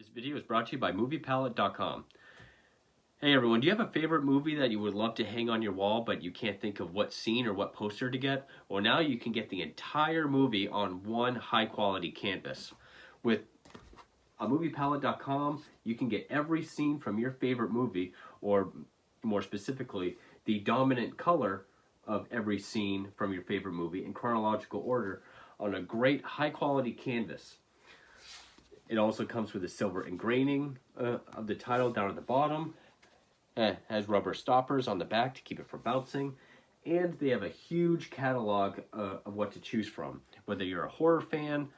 This video is brought to you by MoviePalette.com. Hey everyone, do you have a favorite movie that you would love to hang on your wall but you can't think of what scene or what poster to get? Well, now you can get the entire movie on one high quality canvas. With MoviePalette.com, you can get every scene from your favorite movie, or more specifically, the dominant color of every scene from your favorite movie in chronological order on a great high quality canvas. It also comes with a silver engraving of the title down at the bottom. It has rubber stoppers on the back to keep it from bouncing. And they have a huge catalog of what to choose from. Whether you're a horror fan,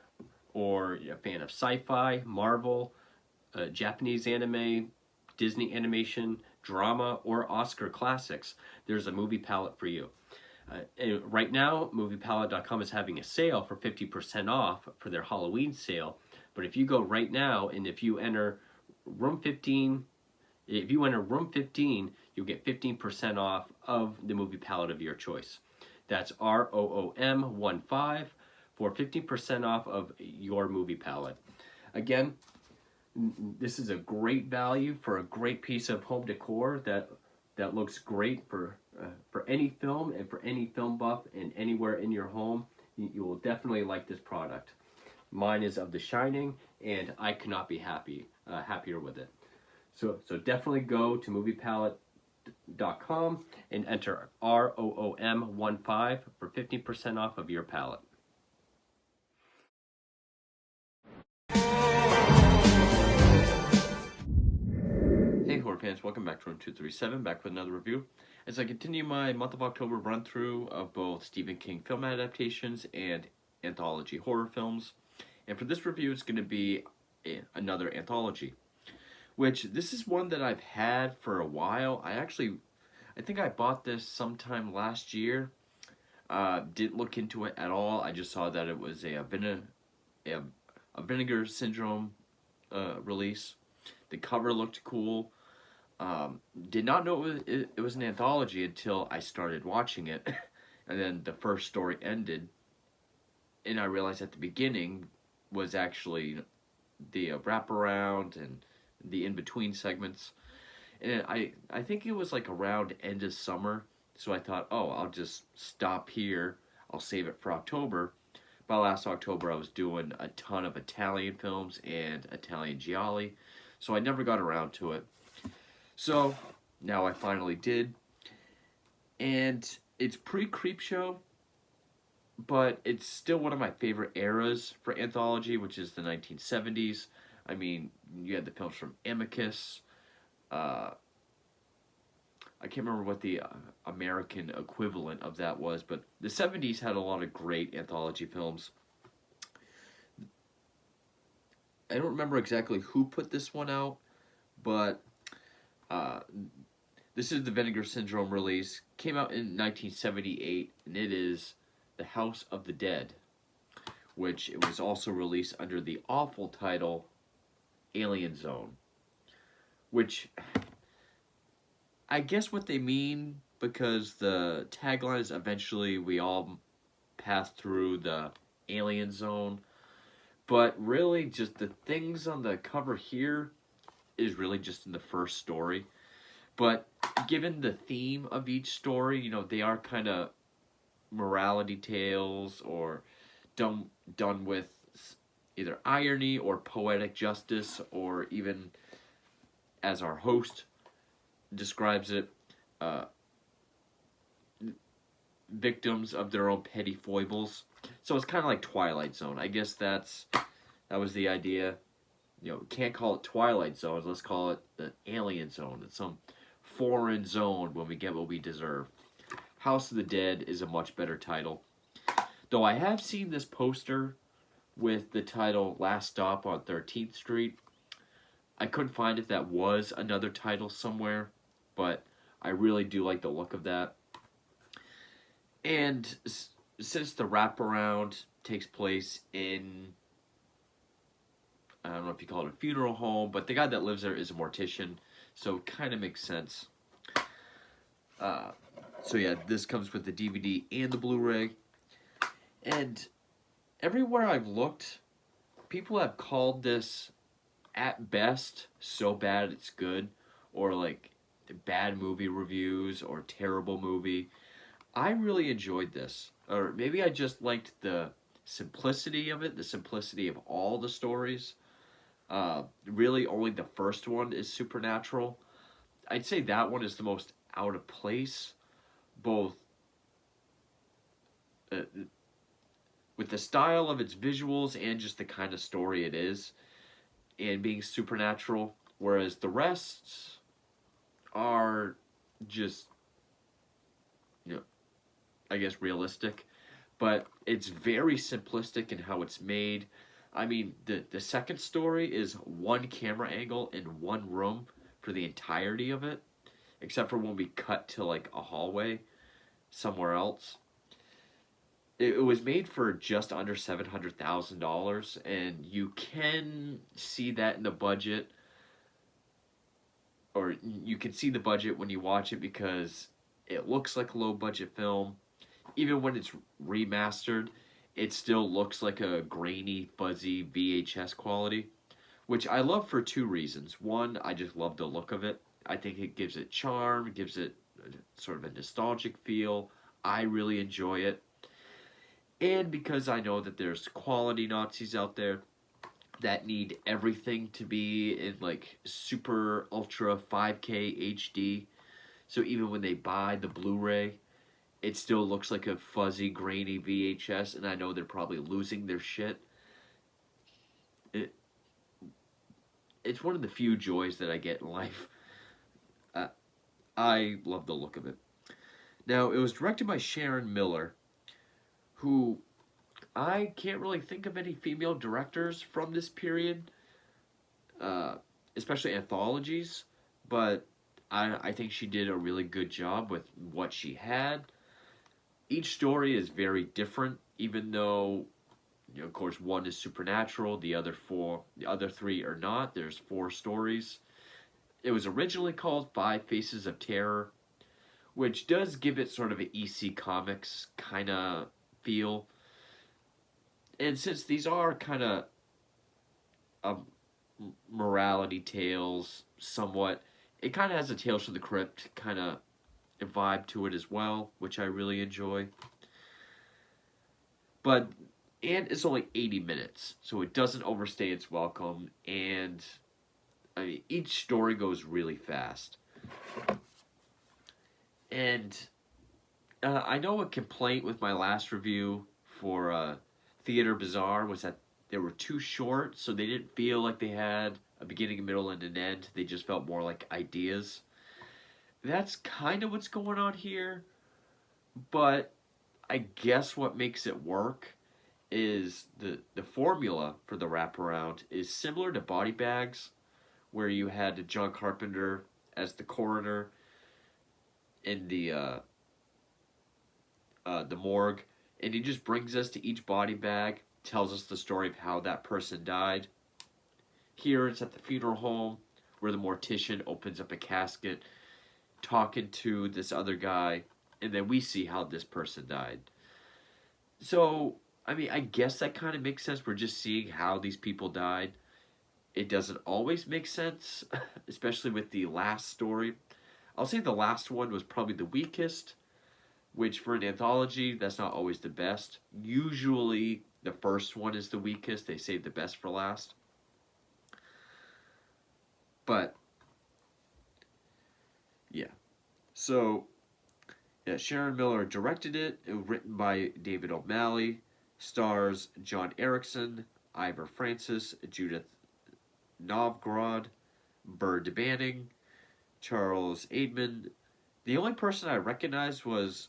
or a fan of sci-fi, Marvel, Japanese anime, Disney animation, drama, or Oscar classics, there's a movie palette for you. And right now, MoviePalette.com is having a sale for 50% off for their Halloween sale. But if you go right now, and if you enter room 15, you'll get 15% off of the movie palette of your choice. That's ROOM15 for 15% off of your movie palette. Again, this is a great value for a great piece of home decor that looks great for any film and for any film buff and anywhere in your home. You will definitely like this product. Mine is of The Shining, and I could not be happier with it. So definitely go to MoviePalette.com and enter ROOM15 for 15% off of your palette. Hey horror fans, welcome back to Room 237, back with another review. As I continue my month of October run through of both Stephen King film adaptations and anthology horror films. And for this review, it's going to be another anthology, which this is one that I've had for a while. I think I bought this sometime last year. Didn't look into it at all. I just saw that it was a Vinegar Syndrome release. The cover looked cool. Did not know it was an anthology until I started watching it. And then the first story ended. And I realized at the beginning was actually the wraparound and the in-between segments. And I think it was like around end of summer. So I thought, oh, I'll just stop here. I'll save it for October. By last October, I was doing a ton of Italian films and Italian gialli. So I never got around to it. So now I finally did. And it's pre-Creepshow, but it's still one of my favorite eras for anthology, which is the 1970s. I mean, you had the films from Amicus. I can't remember what the American equivalent of that was, but the 70s had a lot of great anthology films. I don't remember exactly who put this one out, but this is the Vinegar Syndrome release. Came out in 1978, and it is The House of the Dead, which it was also released under the awful title Alien Zone, which I guess what they mean, because the tagline is eventually we all pass through the alien zone, but really just the things on the cover here is really just in the first story. But given the theme of each story, they are kind of morality tales, or done with either irony or poetic justice, or even, as our host describes it, victims of their own petty foibles. So it's kind of like Twilight Zone. I guess that was the idea. Can't call it Twilight Zone. Let's call it the Alien Zone. It's some foreign zone when we get what we deserve. House of the Dead is a much better title. Though I have seen this poster with the title Last Stop on 13th Street. I couldn't find if that was another title somewhere, but I really do like the look of that. And since the wraparound takes place in, I don't know if you call it a funeral home, but the guy that lives there is a mortician, so it kind of makes sense. So yeah, this comes with the DVD and the Blu-ray. And everywhere I've looked, people have called this at best so bad it's good, or like bad movie reviews or terrible movie. I really enjoyed this, or maybe I just liked the simplicity of it, the simplicity of all the stories. Really, only the first one is supernatural. I'd say that one is the most out of place, both uh, with the style of its visuals and just the kind of story it is, and being supernatural. Whereas the rest are just, you know, I guess realistic, but it's very simplistic in how it's made. I mean, the second story is one camera angle in one room for the entirety of it, except for when we cut to like a hallway somewhere else. It was made for just under $700,000, and you can see that in the budget, or you can see the budget when you watch it because it looks like a low budget film. Even when it's remastered, it still looks like a grainy, fuzzy VHS quality, which I love for two reasons. One, I just love the look of it. I think it gives it charm, gives it sort of a nostalgic feel. I really enjoy it. And because I know that there's quality Nazis out there that need everything to be in like super ultra 5K HD. So even when they buy the Blu-ray, it still looks like a fuzzy, grainy VHS, and I know they're probably losing their shit. It, it's one of the few joys that I get in life. Uh, I love the look of it. Now, it was directed by Sharon Miller, who I can't really think of any female directors from this period, uh, especially anthologies, but I think she did a really good job with what she had. Each story is very different, even though, you know, of course, one is supernatural, the other three are not. There's four stories. It was originally called Five Faces of Terror, which does give it sort of an EC Comics kind of feel. And since these are kind of um, morality tales, somewhat, it kind of has a Tales from the Crypt kind of vibe to it as well, which I really enjoy. But and it's only 80 minutes, so it doesn't overstay its welcome. And I mean, each story goes really fast. And I know a complaint with my last review for Theater Bazaar was that they were too short, so they didn't feel like they had a beginning, a middle, and an end. They just felt more like ideas. That's kind of what's going on here, but I guess what makes it work is the formula for the wraparound is similar to Body Bags, where you had John Carpenter as the coroner in the morgue, and he just brings us to each body bag, tells us the story of how that person died. Here it's at the funeral home, where the mortician opens up a casket, talking to this other guy, and then we see how this person died. So, I mean, I guess that kind of makes sense. We're just seeing how these people died. It doesn't always make sense, especially with the last story. I'll say the last one was probably the weakest, which for an anthology, that's not always the best. Usually, the first one is the weakest. They save the best for last. But, yeah. So, yeah, Sharon Miller directed it. It was written by David O'Malley. Stars John Erickson, Ivor Francis, Judith Novgorod, Bird Banning, Charles Aidman. The only person I recognized was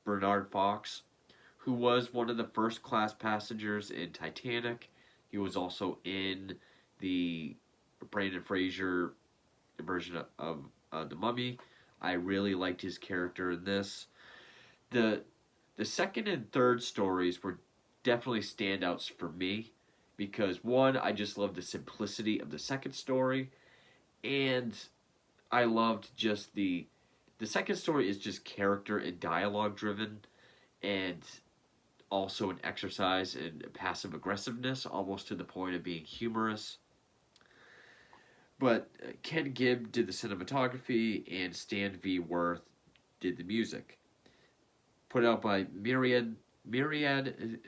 Bernard Fox, who was one of the first class passengers in Titanic. He was also in the Brandon Fraser version of The Mummy. I really liked his character in this. The second and third stories were definitely standouts for me because one, I just loved the simplicity of the second story, and I loved just the second story is just character and dialogue driven, and also an exercise in passive aggressiveness, almost to the point of being humorous. But Ken Gibb did the cinematography, and Stan V. Worth did the music. Put out by Myriad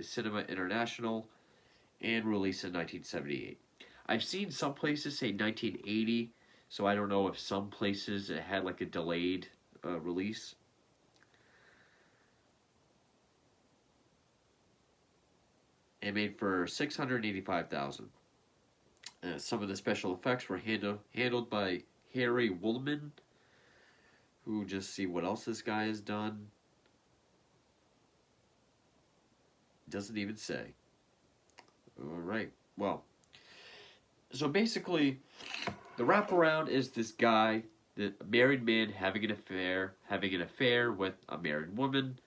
Cinema International and released in 1978. I've seen some places say 1980, so I don't know if some places it had like a delayed release. It made for $685,000. Some of the special effects were handled by Harry Woolman, who just see what else this guy has done. Doesn't even say. All right. Well, so basically, the wraparound is this guy, the married man having an affair with a married woman.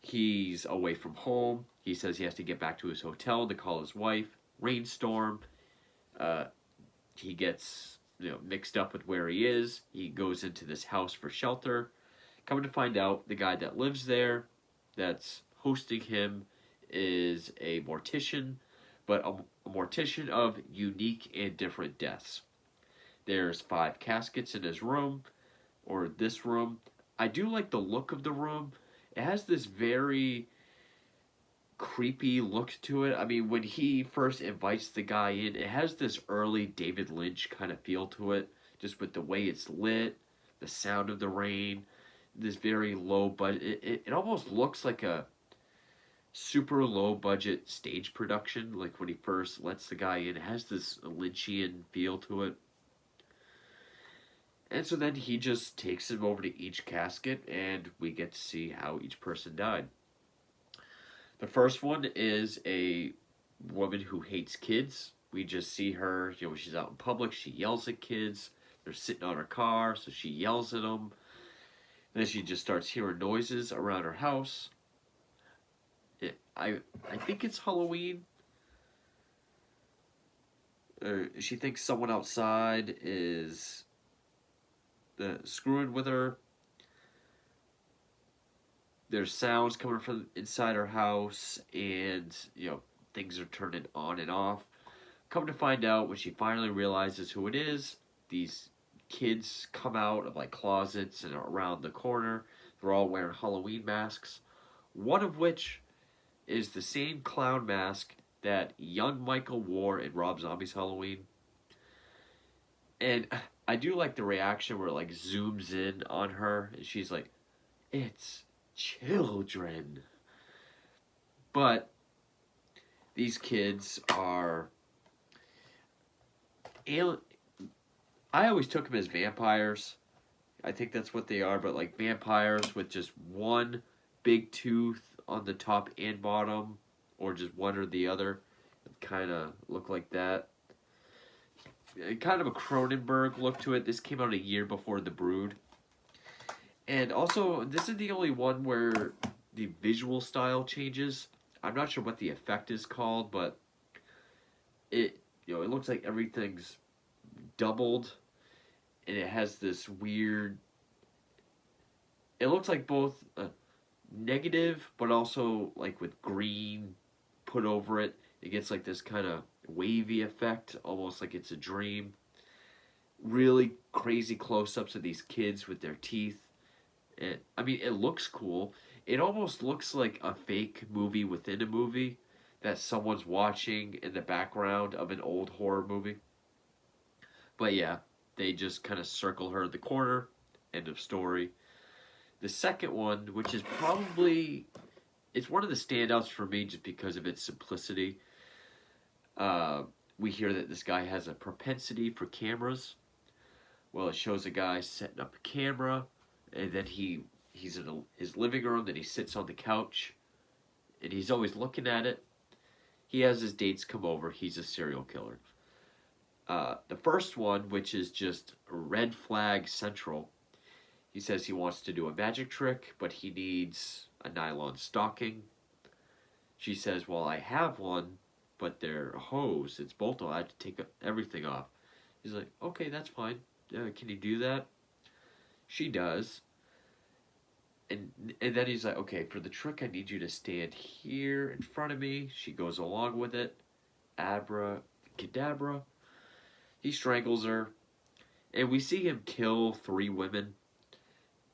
He's away from home. He says he has to get back to his hotel to call his wife. Rainstorm. Uh, he gets mixed up with where he is. He goes into this house for shelter. Coming to find out, the guy that lives there, that's hosting him, is a mortician, but a mortician of unique and different deaths. There's 5 caskets in his room, or this room. I do like the look of the room. It has this very creepy look to it. I mean, when he first invites the guy in, it has this early David Lynch kind of feel to it, just with the way it's lit, the sound of the rain, this very low budget. It almost looks like a super low budget stage production, like when he first lets the guy in. It has this Lynchian feel to it. And so then he just takes him over to each casket, and we get to see how each person died. The first one is a woman who hates kids. We just see her, when she's out in public, she yells at kids. They're sitting on her car, so she yells at them. Then she just starts hearing noises around her house. I think it's Halloween. She thinks someone outside is screwing with her. There's sounds coming from inside her house, and things are turning on and off. Come to find out, when she finally realizes who it is, these kids come out of like closets and around the corner. They're all wearing Halloween masks, one of which is the same clown mask that young Michael wore in Rob Zombie's Halloween. And I do like the reaction where it like zooms in on her, and she's like, "It's children." But these kids are I always took them as vampires. I think that's what they are, but like vampires with just one big tooth on the top and bottom, or just one or the other. Kind of look like that. Kind of a Cronenberg look to it. This came out a year before The Brood. And also, this is the only one where the visual style changes. I'm not sure what the effect is called, but it looks like everything's doubled, and it has this weird. It looks like both negative, but also like with green put over it. It gets like this kind of wavy effect, almost like it's a dream. Really crazy close-ups of these kids with their teeth. It looks cool. It almost looks like a fake movie within a movie that someone's watching in the background of an old horror movie. But yeah, they just kind of circle her in the corner. End of story. The second one, which is probably, it's one of the standouts for me just because of its simplicity. We hear that this guy has a propensity for cameras. Well, it shows a guy setting up a camera, and then he's in his living room, then he sits on the couch, and he's always looking at it. He has his dates come over. He's a serial killer. The first one, which is just red flag central, he says he wants to do a magic trick, but he needs a nylon stocking. She says, well, I have one, but they're hose. It's bolt on. I have to take everything off. He's like, okay, that's fine. Can you do that? She does. And then he's like, okay, for the trick, I need you to stand here in front of me. She goes along with it. Abracadabra. He strangles her, and we see him kill 3 women.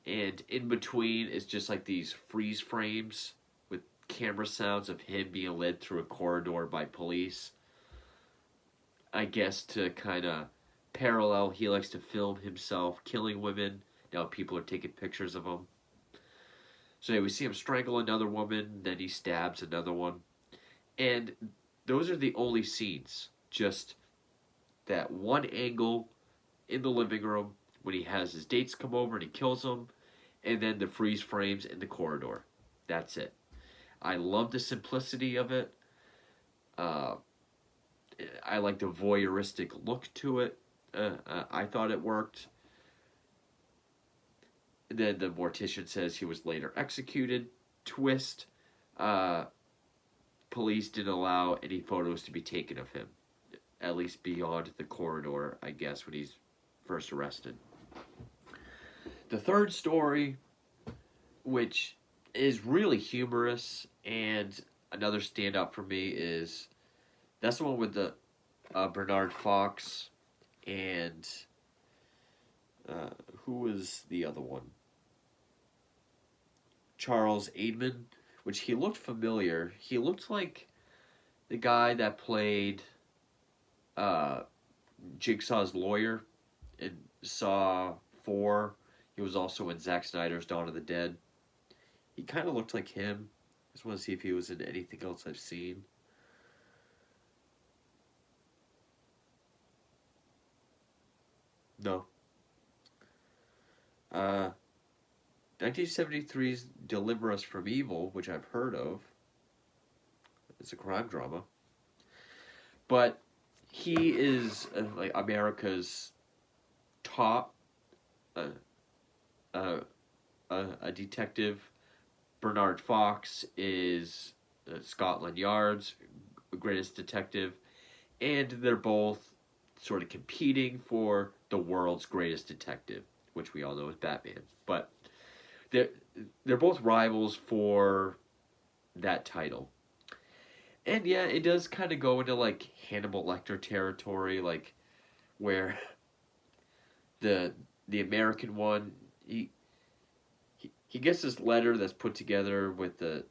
And in between is just like these freeze frames with camera sounds of him being led through a corridor by police. I guess to kind of parallel, he likes to film himself killing women. Now people are taking pictures of him. So yeah, we see him strangle another woman, then he stabs another one. And those are the only scenes. Just that one angle in the living room when he has his dates come over and he kills them, and then the freeze frames in the corridor. That's it. I love the simplicity of it. Uh, I like the voyeuristic look to it. I thought it worked. Then the mortician says he was later executed. Twist. Uh, Police didn't allow any photos to be taken of him, at least beyond the corridor, I guess, when he's first arrested. The third story, which is really humorous, and another standout for me is that's the one with the Bernard Fox and who was the other one? Charles Aidman, which he looked familiar. He looked like the guy that played Jigsaw's lawyer in Saw 4. He was also in Zack Snyder's Dawn of the Dead. He kind of looked like him. Just want to see if he was in anything else I've seen. No. 1973's Deliver Us from Evil, which I've heard of. It's a crime drama. But he is like America's top a detective. Bernard Fox is Scotland Yard's greatest detective, and they're both sort of competing for the world's greatest detective, which we all know is Batman. But they're both rivals for that title. And yeah, it does kind of go into like Hannibal Lecter territory, like where the American one he gets this letter that's put together with the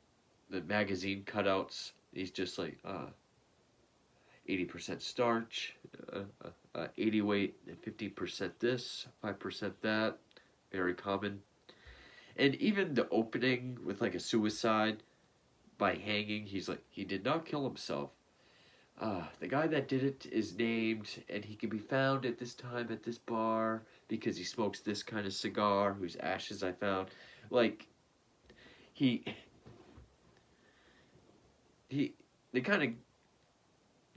magazine cutouts. He's just like 80% starch, 80 weight, 50% this, 5% that, very common. And even the opening with like a suicide by hanging, he's like, he did not kill himself. The guy that did it is named, and he can be found at this time at this bar because he smokes this kind of cigar, whose ashes I found. Like, the kind of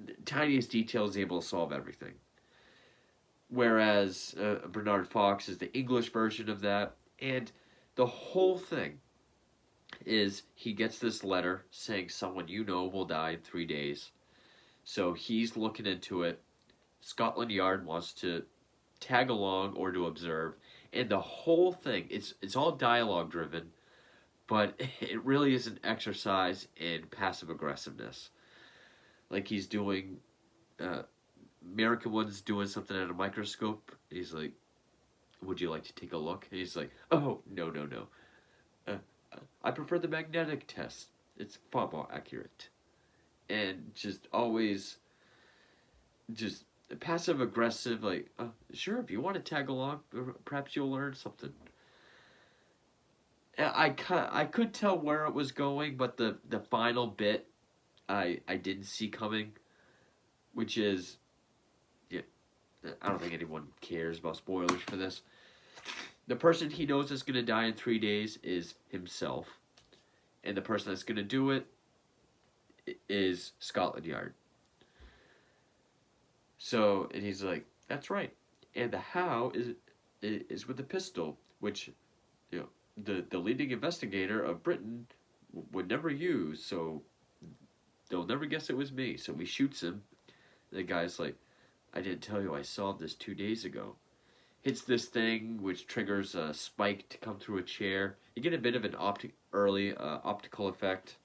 the tiniest details able to solve everything. Whereas Bernard Fox is the English version of that, and the whole thing is he gets this letter saying someone you know will die in 3 days. So he's looking into it. Scotland Yard wants to tag along or to observe, and the whole thing it's all dialogue driven, but it really is an exercise in passive aggressiveness. Like he's doing, American one's doing something at a microscope. He's like, "Would you like to take a look?" And he's like, "Oh no no no, I prefer the magnetic test. It's far more accurate." And just always just passive aggressive, like, sure, if you want to tag along, perhaps you'll learn something. I could tell where it was going, but the final bit I didn't see coming, which is, yeah, I don't think anyone cares about spoilers for this. The person he knows is going to die in 3 days is himself, and the person that's going to do it is Scotland Yard. So, and he's like, that's right. And the how is with the pistol, which, you know, the leading investigator of Britain would never use, so they'll never guess it was me. So he shoots him. The guy's like, I didn't tell you I solved this 2 days ago. Hits this thing, which triggers a spike to come through a chair. You get a bit of an optical effect.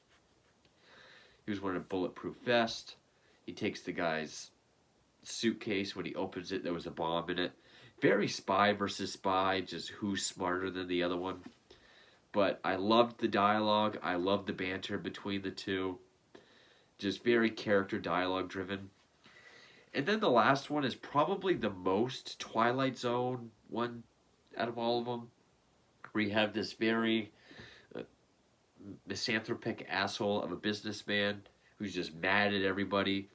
He was wearing a bulletproof vest. He takes the guy's suitcase. When he opens it, there was a bomb in it. Very spy versus spy, just who's smarter than the other one. But I loved the dialogue. I loved the banter between the two. Just very character dialogue driven. And then the last one is probably the most Twilight Zone one out of all of them. We have this very misanthropic asshole of a businessman who's just mad at everybody.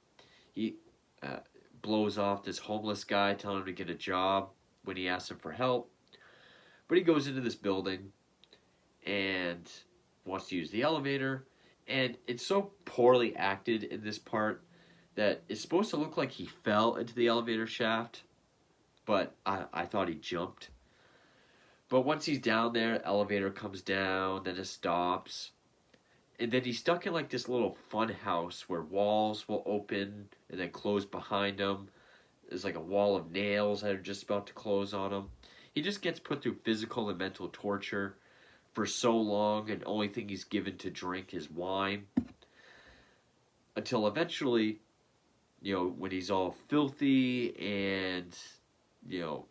He uh, blows off this homeless guy, telling him to get a job when he asks him for help. But he goes into this building and wants to use the elevator. And it's so poorly acted in this part that it's supposed to look like he fell into the elevator shaft, but I thought he jumped. But once he's down there, elevator comes down, then it stops. And then he's stuck in like this little fun house where walls will open and then close behind him. There's like a wall of nails that are just about to close on him. He just gets put through physical and mental torture for so long, and the only thing he's given to drink is wine. Until eventually, when he's all filthy and,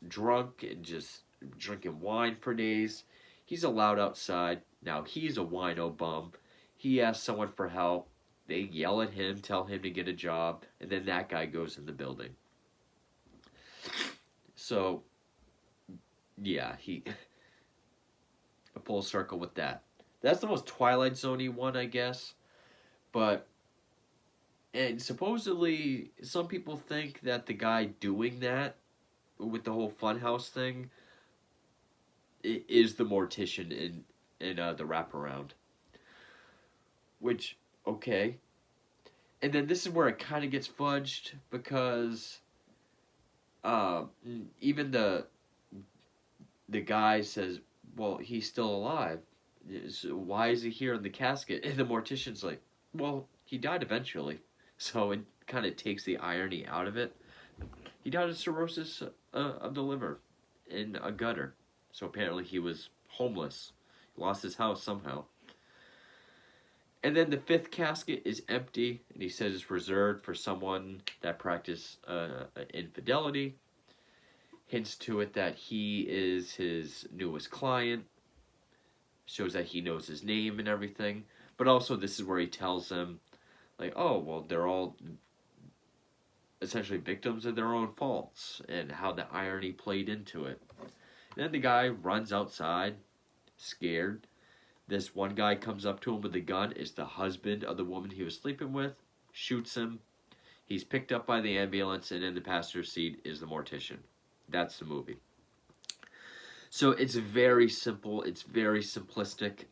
drunk and just drinking wine for days, he's allowed outside. Now, he's a wino bum. He asks someone for help. They yell at him, tell him to get a job, and then that guy goes in the building. So, yeah, a full circle with that. That's the most Twilight Zone-y one, I guess. And supposedly, some people think that the guy doing that with the whole funhouse thing is the mortician in the wraparound. Which, okay. And then this is where it kind of gets fudged, because even the guy says, well, he's still alive. So why is he here in the casket? And the mortician's like, well, he died eventually. So it kind of takes the irony out of it. He died of cirrhosis of the liver in a gutter. So apparently he was homeless. He lost his house somehow. And then the fifth casket is empty, and he says it's reserved for someone that practiced infidelity. Hints to it that he is his newest client. Shows that he knows his name and everything. But also this is where he tells them, like, oh, well, they're all essentially victims of their own faults, and how the irony played into it. And then the guy runs outside, scared. This one guy comes up to him with a gun. It's the husband of the woman he was sleeping with. Shoots him. He's picked up by the ambulance, and in the passenger seat is the mortician. That's the movie. So it's very simple. It's very simplistic.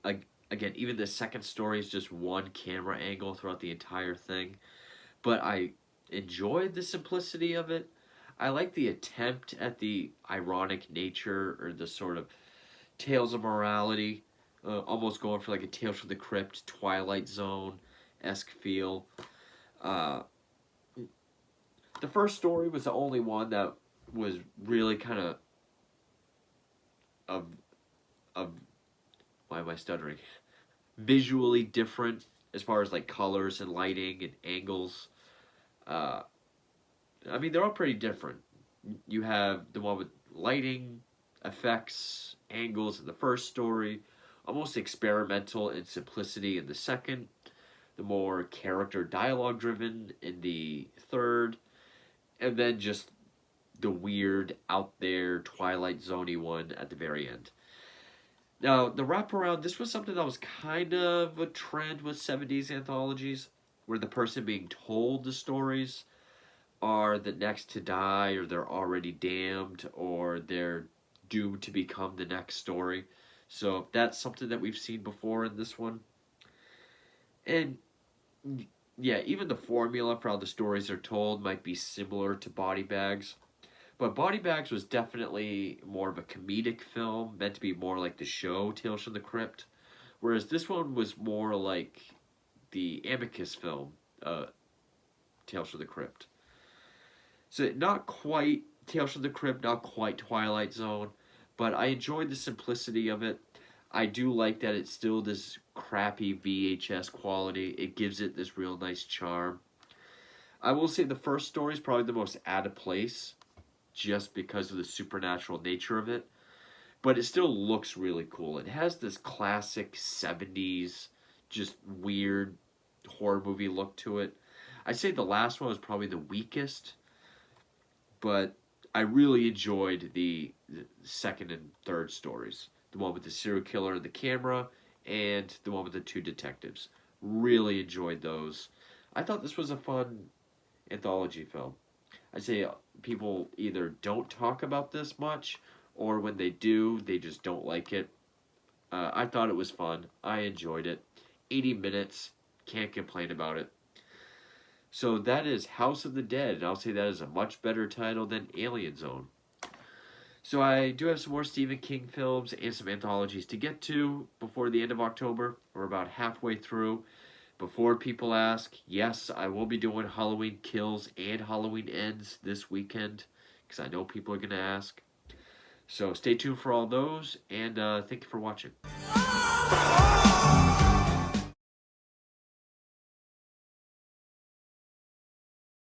Again, even the second story is just one camera angle throughout the entire thing. But I enjoyed the simplicity of it. I like the attempt at the ironic nature, or the sort of tales of morality. Almost going for like a Tales from the Crypt, Twilight Zone-esque feel. The first story was the only one that was really kind of why am I stuttering? Visually different as far as like colors and lighting and angles. I mean, they're all pretty different. You have the one with lighting, effects, angles in the first story. Almost experimental in simplicity in the second, the more character dialogue driven in the third, and then just the weird out there Twilight Zone-y one at the very end. Now, the wraparound, this was something that was kind of a trend with 70s anthologies, where the person being told the stories are the next to die, or they're already damned, or they're doomed to become the next story. So that's something that we've seen before in this one. And yeah, even the formula for how the stories are told might be similar to Body Bags. But Body Bags was definitely more of a comedic film, meant to be more like the show Tales from the Crypt. Whereas this one was more like the Amicus film, Tales from the Crypt. So not quite Tales from the Crypt, not quite Twilight Zone. But I enjoyed the simplicity of it. I do like that it's still this crappy VHS quality. It gives it this real nice charm. I will say the first story is probably the most out of place, just because of the supernatural nature of it. But it still looks really cool. It has this classic 70s, just weird horror movie look to it. I'd say the last one was probably the weakest, but I really enjoyed the second and third stories. The one with the serial killer and the camera, and the one with the two detectives. Really enjoyed those. I thought this was a fun anthology film. I say people either don't talk about this much, or when they do, they just don't like it. I thought it was fun. I enjoyed it. 80 minutes. Can't complain about it. So that is House of the Dead, and I'll say that is a much better title than Alien Zone. So I do have some more Stephen King films and some anthologies to get to before the end of October. We're about halfway through. Before people ask, yes, I will be doing Halloween Kills and Halloween Ends this weekend, because I know people are going to ask. So stay tuned for all those, and thank you for watching.